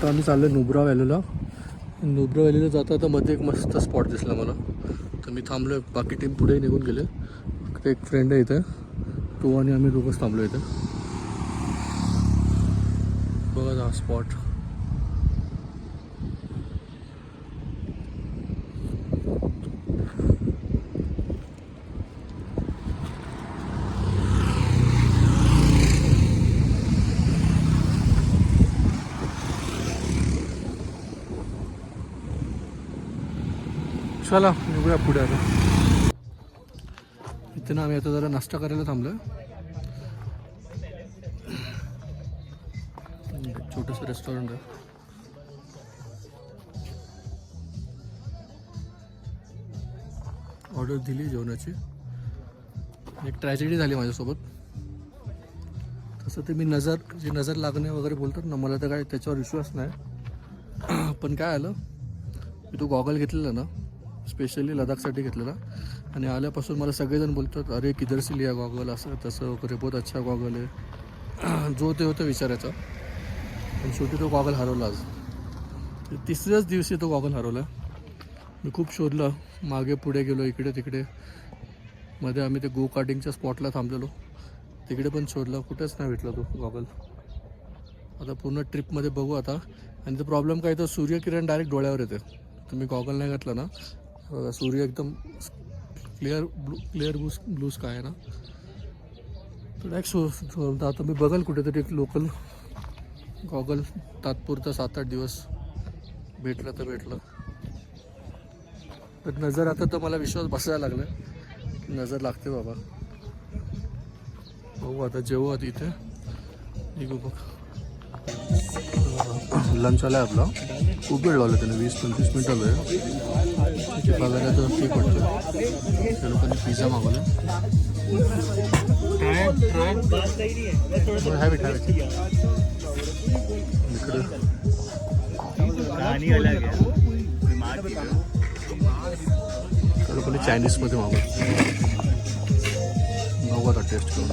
आता आम्ही चाललो नुब्रा व्हॅलीला. नुब्रा व्हॅलीला जाता आता मध्ये एक मस्त स्पॉट दिसला मला, तर मी थांबलो. बाकी टीम पुढे निघून गेले. फक्त एक फ्रेंड आहे इथे, तो आणि आम्ही दोघंच थांबलो इथे. बघा हा स्पॉट. चला निघूया पुढे. आता इथे ना आम्ही आता जरा नाश्ता करायला थांबलो. छोटंसं रेस्टॉरंट आहे. ऑर्डर दिली जेवणाची. एक ट्रॅजेडी झाली माझ्यासोबत. तसं ते मी नजर लागणे वगैरे बोलतात ना, मला तर काय त्याच्यावर विश्वास नाही. पण काय आलं, मी तो गॉगल घेतलेला ना, स्पेशली लडाखसाठी घेतलेला, आणि आल्यापासून मला सगळेजण बोलतात अरे किधर से लिया गॉगल, असं तसं वगैरे, बहुत अच्छा गॉगल आहे. जो ते होतं विचारायचं. पण शेवटी तो गॉगल हरवला. आज तिसऱ्याच दिवशी तो गॉगल हरवला. मी खूप शोधलं, मागे पुढे गेलो, इकडे तिकडे. मध्ये आम्ही ते गो कार्टिंगच्या स्पॉटला थांबलेलो, तिकडे पण शोधलं, कुठेच नाही भेटला तो गॉगल. आता पूर्ण ट्रिपमध्ये बघू आता. आणि तो प्रॉब्लेम काय, तर सूर्यकिरण डायरेक्ट डोळ्यावर येते. तुम्ही गॉगल नाही घातला ना, सूर्य एकदम क्लिअर ब्लू स्काय आहे ना, तर डायरेक्ट आता मी बघाल कुठेतरी एक लोकल गॉगल तात्पुरता 7-8 दिवस भेटलं तर भेटलं. तर नजर, आता तर मला विश्वास बसायला लागला, नजर लागते बाबा. बघू आता, जेवू आता इथे निघू. बघ लंच आला आहे आपला. खूप वेळ लावला त्याने, 20-25 मिनटं आलं आहे. तिथे बघायला तर ठीक वाटतं. त्या लोकांनी पिझ्झा मागवला. हॅबिट इकडे त्या लोकांनी चायनीजमध्ये मागवलं. बघू आता टेस्ट करून.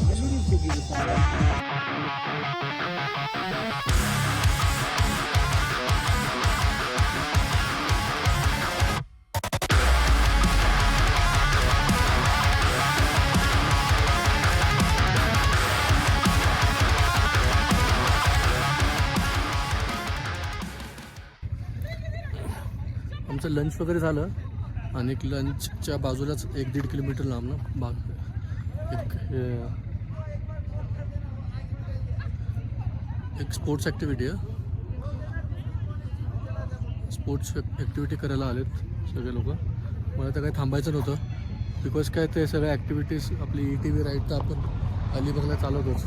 आमचं लंच वगैरे झालं, आणि लंचच्या बाजूलाच 1-1.5 किलोमीटर लांब ना एक स्पोर्ट्स ॲक्टिव्हिटी आहे. स्पोर्ट्स ॲक्टिव्हिटी करायला आलेत सगळे लोक. मला तर काही थांबायचं नव्हतं, बिकॉज काय ते सगळ्या ॲक्टिव्हिटीज आपली ETV राईड तर आपण अलिबागला चालवतोच.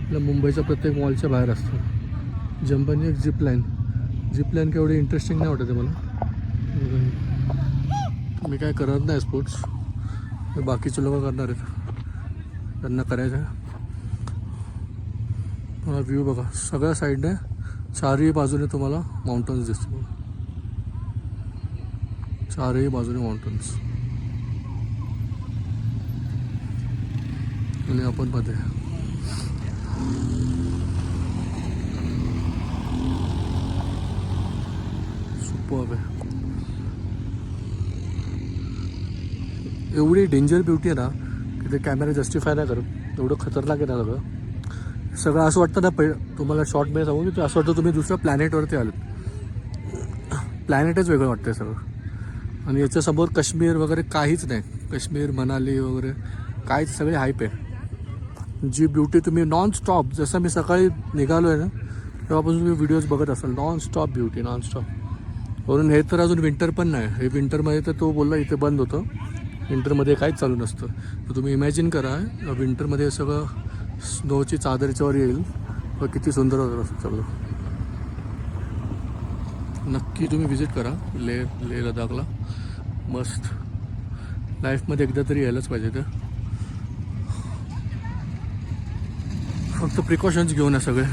आपल्या मुंबईच्या प्रत्येक मॉलच्या बाहेर असतं. जंपानी एक झिप लाईन केवढी इंटरेस्टिंग नाही वाटत मला. मी काय करत नाही स्पोर्ट्स, बाकीचे लोक करणार आहेत, त्यांना करायचं आहे. मला व्ह्यू बघा, सगळ्या साईडने चारही बाजूने तुम्हाला माउंटन्स दिसतील. चारही बाजूने माउंटन्स, आणि आपण मध्ये. सुपर्ब आहे. एवढी डेंजर ब्युटी आहे ना की ते कॅमेरा जस्टिफाय नाही करत. एवढं खतरनाक आहे ना सगळं असं वाटतं ना. तुम्हाला शॉर्टमध्ये सांगू की असं वाटतं तुम्ही दुसऱ्या प्लॅनेटवरती आलात. प्लॅनेटच वेगळं वाटतं सगळं. आणि याच्यासमोर काश्मीर वगैरे काहीच नाही. काश्मीर, मनाली वगैरे काहीच, सगळे हायप आहे. जी ब्युटी तुम्ही नॉनस्टॉप, जसं मी सकाळी निघालो आहे ना तेव्हापासून तुम्ही व्हिडिओज बघत असाल, नॉनस्टॉप ब्युटी, नॉनस्टॉप. म्हणून हे तर अजून विंटर पण नाही. हे विंटरमध्ये तर तो बोलला इथे बंद होतं, विंटरमध्ये काहीच चालू नसतं. तर तुम्ही इमॅजिन करा विंटरमध्ये सगळं स्नोची चादरीच्यावर येईल, तर किती सुंदर होतं असं सगळं. नक्की तुम्ही विजिट करा लेह लडाखला. मस्त, लाईफमध्ये एकदा तरी यायलाच पाहिजे. ते फक्त प्रिकॉशन्स घेऊन या सगळे.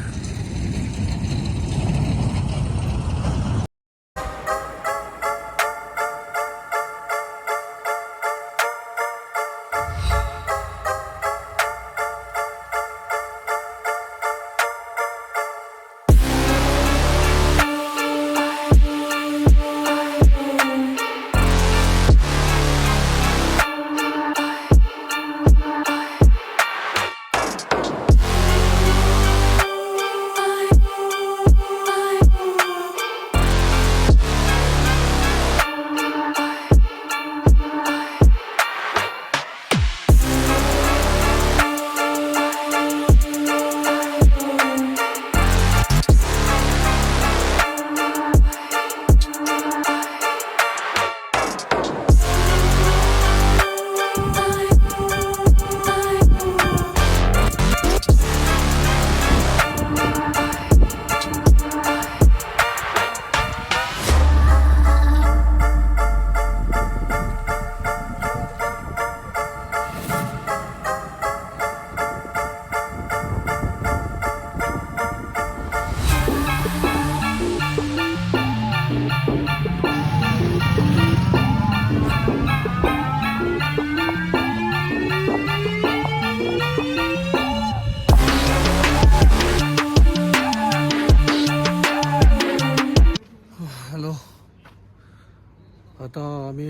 आता आम्ही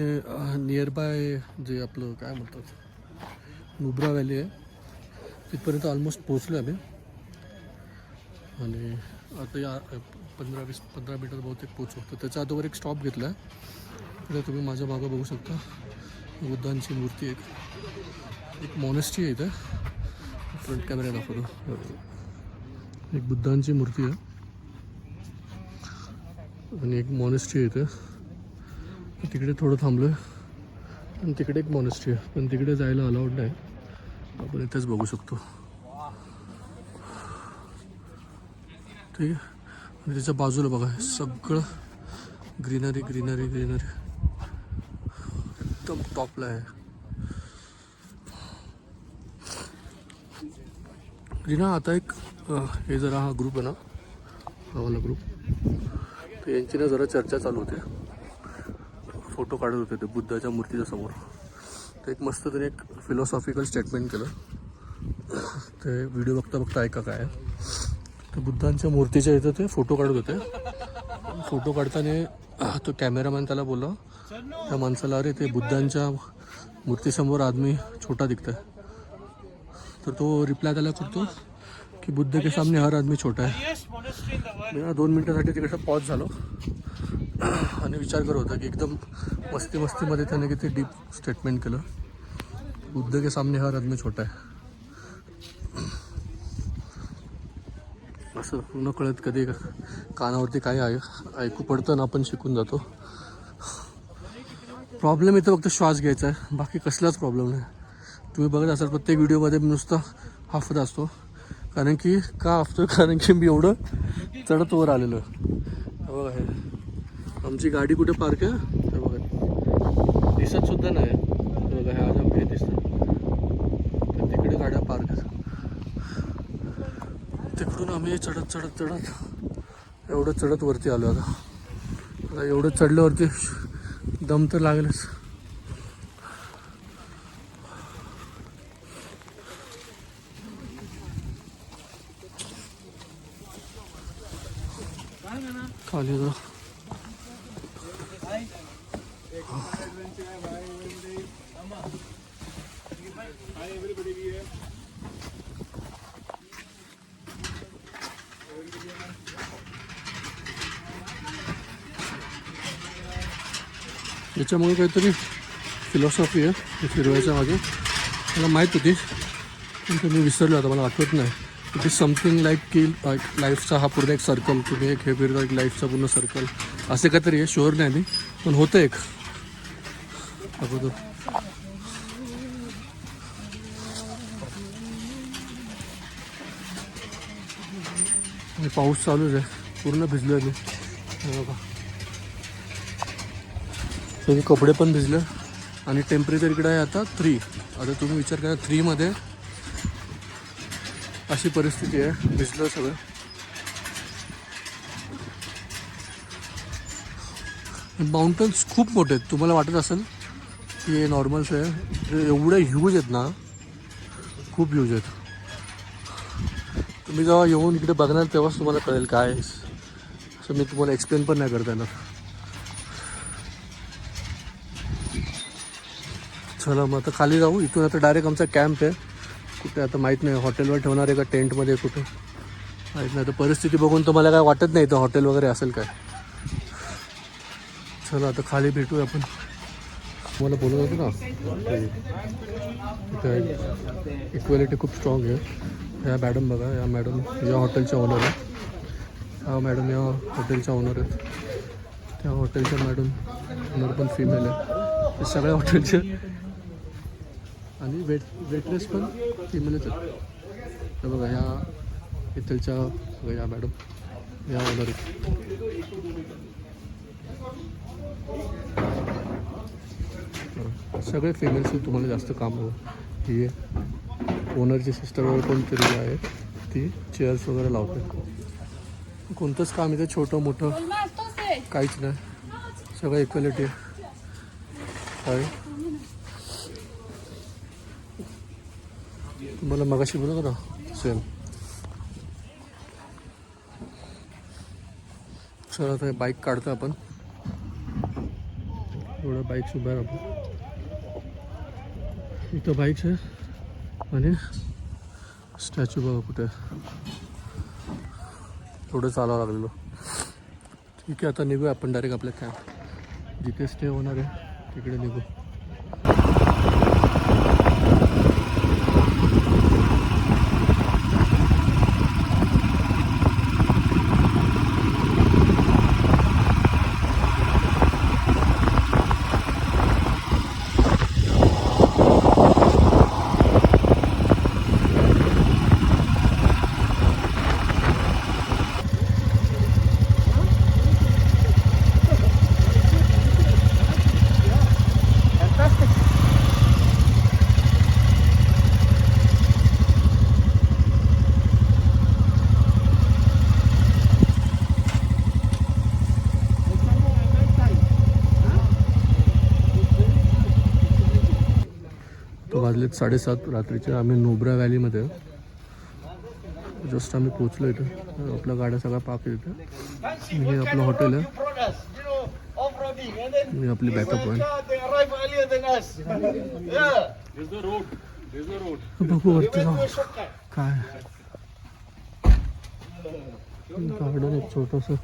नियर बाय जे आपलं काय म्हणतात नुब्रा व्हॅली आहे तिथपर्यंत ऑलमोस्ट पोचलो आहे आम्ही. आणि आता या 15 मिनटात बहुतेक पोचू. तर त्याच्या अगोदर एक स्टॉप घेतला आहे. इकडे तुम्ही माझ्या मागं बघू शकता बुद्धांची मूर्ती एक मॉनेस्ट्री आहे इथं. फ्रंट कॅमेरा दाखवतो. एक बुद्धांची मूर्ती आहे आणि एक मॉनेस्ट्री आहे इथं. तिकडे थोडं थांबलो आहे आणि तिकडे एक मॉनेस्ट्री आहे पण तिकडे जायला अलाउड नाही. आपण इथेच बघू शकतो. ठीक आहे. आणि त्याच्या बाजूला बघा सगळं ग्रीनरी ग्रीनरी ग्रीनरी एकदम टॉपला आहे. ग्रीना आता एक हे जरा हा ग्रुप आहे ना हा वाला ग्रुप तर यांची ना जरा चर्चा चालू होते. फोटो काढत होते ते बुद्धाच्या मूर्तीच्या समोर. तर एक मस्त त्याने एक फिलॉसॉफिकल स्टेटमेंट केलं. ते व्हिडिओ बघता बघता ऐका काय. तर बुद्धांच्या मूर्तीच्या इथं ते फोटो काढत होते. फोटो काढताना तो कॅमेरामॅन त्याला बोलला त्या माणसाला अरे ते बुद्धांच्या मूर्तीसमोर आदमी छोटा दिखता है. तर तो रिप्लाय त्याला करतो की बुद्ध के सामने हर आदमी छोटा है. मी 2 मिनटासाठी तिकडे पॉज झालो आणि विचार करत होता की एकदम मस्तीमध्ये त्याने किती डीप स्टेटमेंट केलं. बुद्ध के सामने हर आदमी छोटा है. असं न कळत कधी कानावरती काही ऐकू पडतं ना आपण शिकून जातो. प्रॉब्लेम इथं फक्त श्वास घ्यायचा आहे बाकी कसलाच प्रॉब्लेम नाही. तुम्ही बघत असाल प्रत्येक व्हिडिओमध्ये मी नुसतं हाफत असतो. कारण की का हाफतो कारण की मी एवढं चढत वर आलेलो आहे. बघा हे आमची गाडी कुठे पार्क आहे हे बघा दिसतसुद्धा नाही. बघा ह्या अजून हे दिसतं तर तिकडे गाड्या पार्क आहेत. तिकडून आम्ही चढत एवढं चढत वरती आलो. आता एवढं चढल्यावरती दम तर लागेलच. खाली जा याच्यामुळे काहीतरी फिलॉसॉफी आहे फिरवायच्या मागे. मला माहीत होती पण मी विसरलो आता मला आठवत नाही. इट इज समथिंग लाईक की लाईफचा हा पूर्ण एक सर्कल तुम्ही एक हे फिरता एक लाईफचा पूर्ण सर्कल असे काहीतरी आहे. शुअर नाही मी पण होतं एक अगोदर. आणि पाऊस चालूच आहे पूर्ण भिजलो आहे मी. बघा सगळे कपडे पण भिजले आणि टेम्परेचर इकडे आहे आता 3. आता तुम्ही विचार करा 3 मध्ये अशी परिस्थिती आहे. भिजलं सगळं. माउंटन्स खूप मोठे आहेत. तुम्हाला वाटत असेल की हे नॉर्मल्स आहे एवढे ह्यूज आहेत ना खूप ह्यूज आहेत. तुम्ही जेव्हा येऊन इकडे बघणार तेव्हाच तुम्हाला कळेल काय असं मी तुम्हाला एक्सप्लेन पण नाही करता येणार. चला मग आता खाली जाऊ. इथून आता डायरेक्ट आमचा कॅम्प आहे. कुठे आता माहीत नाही हॉटेलवर ठेवणार आहे का टेंटमध्ये कुठे माहीत नाही. तर परिस्थिती बघून तर मला काय वाटत नाही तर हॉटेल वगैरे असेल काय. चला आता खाली भेटूया आपण. मला बोलत होतं ना इक्वॅलिटी खूप स्ट्रॉंग आहे. ह्या मॅडम बघा या मॅडम या हॉटेलच्या ओनर आहे. हा मॅडम या हॉटेलच्या ओनर आहेत. त्या हॉटेलच्या मॅडम ओनर पण फिमेल आहे. ते सगळ्या हॉटेलचे आणि वेटरेस पण फिमेलच आहेत. तर बघा ह्या इथलच्या या मॅडम या ओनर आहेत. सगळे फिमेल्स तुम्हाला जास्त काम हवं. ही ओनरची सिस्टर वगैरे कोणतरी आहे ती चेअर्स वगैरे लावते. कोणतंच काम इथं छोटं मोठं काहीच नाही. सगळं इक्वॅलिटी आहे. तुम्हाला मगाशी बोलत ना सेम. चला आता बाईक काढतो आपण. एवढ्या बाईक्स उभ्या राहतो. इथं बाईक्स आहे आणि स्टॅच्यू बघा कुठे थोडं चालावं लागलेलो. ठीक आहे, आता निघूया आपण डायरेक्ट आपल्या कॅम्प जिथे स्टे होणार आहे तिकडे निघू. तो वाजलेत 7:30 रात्रीचे. आम्ही नुब्रा व्हॅलीमध्ये जस्ट आम्ही पोचलो इथं. आपल्या गाड्या सगळ्या पार्क इथं. हे आपलं हॉटेल आहे. ही आपली बॅकअप पॉईंट. बघू वरती जाऊ काय गार्डन एक छोटंसं.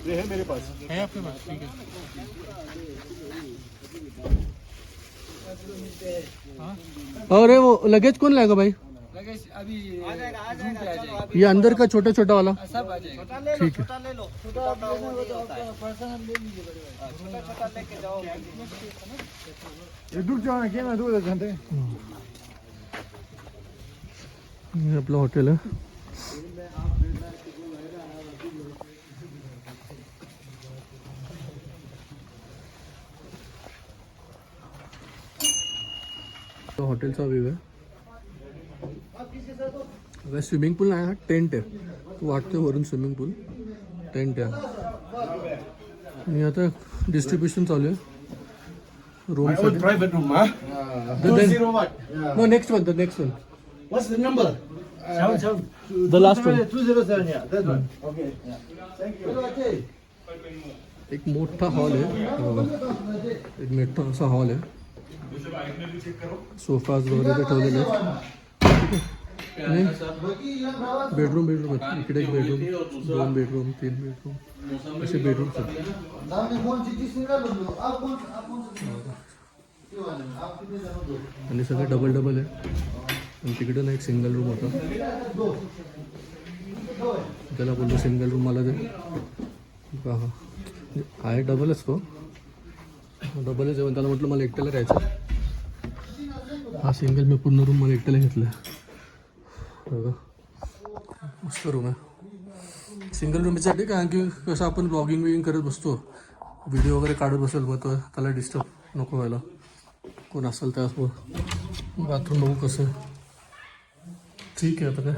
ये है मेरे पास. है आपके पास? ठीक है. अरे वो लगेज कौन लाएगा भाई? लगेज अभी आ जाएगा. ये अंदर का छोटा छोटा वाला. सब आ जाएगा. ठीक है. छोटा ले लो. छोटा पर्सनल ले लीजिए. छोटा लेके जाओ. ये दूर जाओ ना, क्या ना दूर घंटे. हे आपलं हॉटेल आहे. हॉटेलचा व्ह्यू आहे. अगं स्विमिंग पूल नाही, हा टेंट आहे. तू वाटतोय वरून स्विमिंग पूल, टेंट आहे. आणि आता डिस्ट्रीब्युशन चालू आहे रूम साठी. Private room, huh? 201. No next one, the next one, What's the number? 7. The last one. 207, yeah, that one. Okay. Thank you. एक मोठा हॉल आहे. एक मोठा असा हॉल आहे. सोफाज वगैरे ते ठेवलेले आहेत. आणि बेडरूम आहेत. इकडे एक बेडरूम, 2 बेडरूम, 3 बेडरूम असे बेडरूम्स आहेत. आणि सगळे डबल आहे. आणि तिकडे ना एक सिंगल रूम होता. त्याला बोललो सिंगल रूम मला दे. हा आहे डबलच, तो डबलच जेवण. त्याला म्हटलं मला एकट्याला राहायचं. हा सिंगल मी पूर्ण रूम मला एकट्याला घेतला. बघा मस्त रूम आहे. सिंगल रूम यासाठी कारण की कसं आपण ब्लॉगिंग विगिंग करत बसतो, व्हिडिओ वगैरे काढत बसेल मग तो त्याला डिस्टर्ब नको व्हायला कोण असेल त्यासोबत. बाथरूम बघू कसं आहे. ठीक आहे. आता काय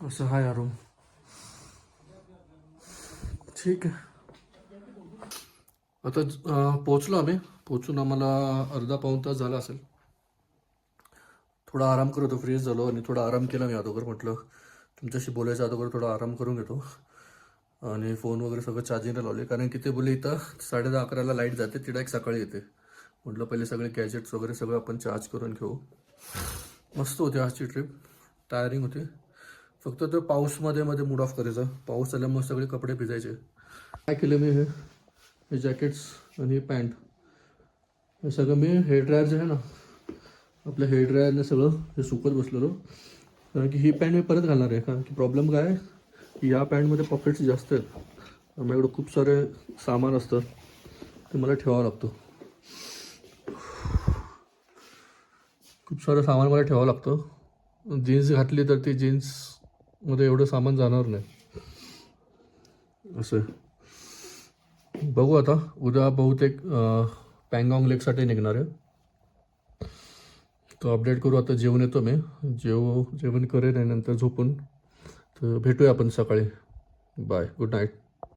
असं हा या रूम. ठीक आहे. आता पोचलो आम्ही. पोचून आम्हाला अर्धा पाऊण तास झाला असेल. थोडा आराम करत होतो, फ्रेश झालो आणि थोडा आराम केला मी अगोदर. म्हटलं तुमच्याशी बोलायच्या अगोदर थोडा आराम करून घेतो. आणि फोन वगैरे सगळं चार्जिंगला लावले कारण की ते बोलले इथं 10:30-11ला लाईट जाते, तिला एक सकाळी येते. म्हटलं पहिले सगळे गॅजेट्स वगैरे सगळं आपण चार्ज करून घेऊ. मस्त होती आजची ट्रिप. टायरिंग होती. फक्त तो पाऊसमध्ये मूड ऑफ करायचा. पाऊस आल्यामुळे सगळे कपडे भिजायचे. काय केलं मी, हे जॅकेट्स आणि पॅन्ट हे सगळं मी हेअर ड्रायर जे आहे ना, आपल्या हेअर ड्रायरने सगळं हे सुकत बसलेलो. कारण की ही पॅन्ट मी परत घालणार आहे. कारण की प्रॉब्लेम काय आहे की या पॅन्टमध्ये पॉकेट्स जास्त आहेत. माझ्याकडं खूप सारे सामान असतं, ते मला ठेवावं लागतं. खूप सारं सामान मला ठेवावं लागतं. जीन्स घातली तर ती जीन्समध्ये एवढं सामान जाणार नाही. असं बघू. आता उद्या बहुतेक पँगॉंग लेकसाठी निघणार आहे. तो अपडेट करू. आता जेवण येतो मी. जेवण करेन आणि नंतर झोपून. तर भेटूया आपण सकाळी. Bye, good night.